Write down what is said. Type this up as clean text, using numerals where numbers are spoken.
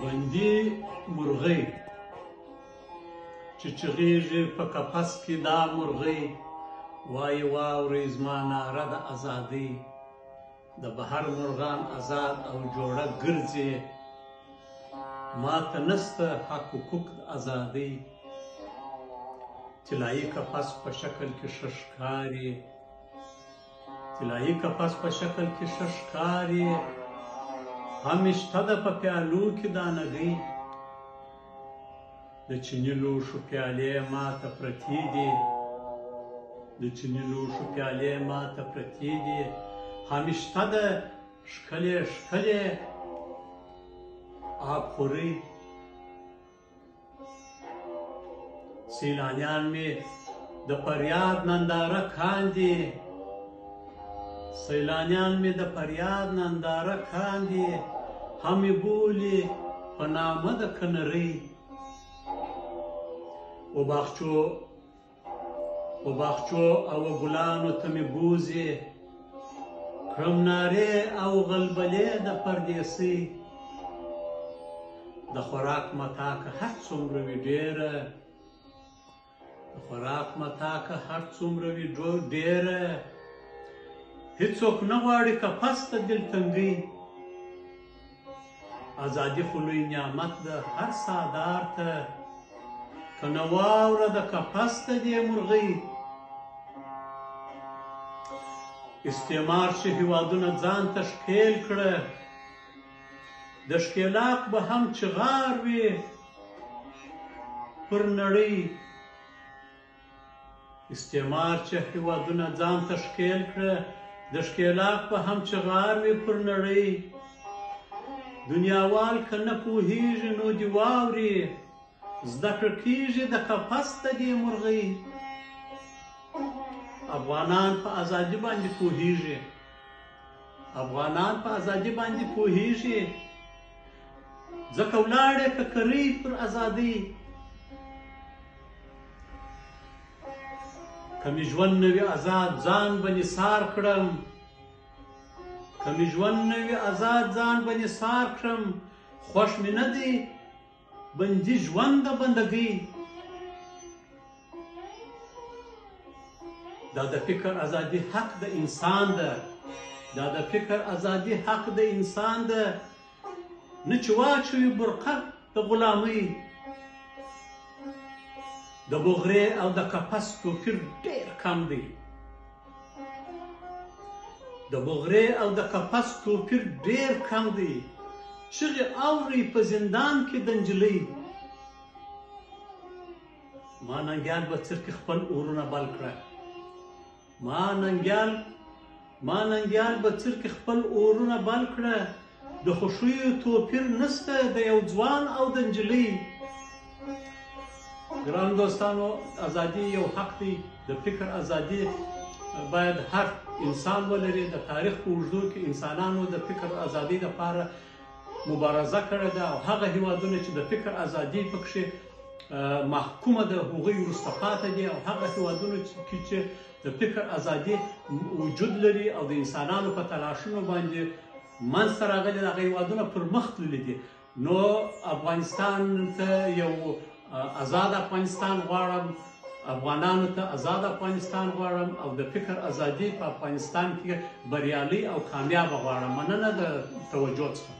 بندي مرغۍ چې چغېږي په قفس کې دا مرغۍ وایي واورئ زما ناره د ازادۍ د بهر مرغان ازاد او جوړه ګرځي ما ته نسته حق حقوق د ازادۍ طلایي قفس په شکل کې ښه ښکاري طلایي قفس په شکل کې ښه ښکاري هم شته ده په پیالو کې دانګۍ د چیني لوښو پیالې ماته پرتې دي د چیني لوښو پیالې ماته پرتې دي هم شته ده ښکلې ښکلې آبخورۍ سیلانیان مې د فریاد ننداره کاندي سیلانیان مې د فریاد ننداره کاندي هم یې بولي په نامه د کنرۍ و باغچو او ګلانو ته مې بوزي کړم نارې او غلبلې د پردیسۍ د خوراک متاکه هر څومره وي ډېره د خوراک متاکه هر څومره وي ډېره هیڅوک نه غواړي قفس ته دلتنګۍ ازادي خو لوی نعمت ده هر سادار ته که نه واوره د قفس ته دې مرغۍ استعمار چې هېوادونه ځان ته ښکېل کړه د ښکېلاک به هم چغار وي پر نړۍ استعمار چې هېوادونه ځان ته ښکېل کړه د ښکېلاک به هم چغار وي پر نړۍ دنیاوال که نه پوهېږي نو دې واوري زده کړه کېږي د قفس ته دې مرغۍ افغانان په ازادي باندې پوهېږي افغانان په ازادي باندې پوهېږي ځکه ولاړې ککرۍ پر ازادۍ که مې ژوند نه وي ازاد ځان به نثار کړم که مې ژوند نه وي ازاد ځان به نثار کړم خوښ مې نه دی بندي ژوند د بندګۍ دا د فکر ازادي حق د انسان ده دا د فکر ازادي حق د انسان ده نه چې واچوي برقه د غلامۍ د بغرې او د قفس توپیر ډېر کم دی د بغرې او د قفس توپیر ډېر کم دی چغې اورئ په زندان کې د نجلۍ ما ننګیال به څرکې خپل اورونه بل کړه ما ننګیال به څرکې خپل اورونه بل کړه د خوښیو توپیر نسته د یو ځوان او د نجلۍ ګرانو دوستانو ازادي یو حق دی د فکر ازادي باید هر انسان ولري د تاریخ په اوږدو کې انسانانو د فکر ازادۍ لپاره مبارزه کړې ده او هغه هېوادونه چې د فکر ازادي پکښې محکومه ده هغوی وروسته پاتې دي او هغه هېوادونه کې چې د فکر ازادي وجود لري او د انسانانو په تلاشونو باندې منځته راغلي هغه هېوادونه پرمخ تللي دي نو افغانستان ته یو آزاد افغانستان غواړم افغانانو ته آزاد افغانستان غواړم او د فکر ازادي په افغانستان کې بریالي او کامیابه غواړم مننه د توجه څخه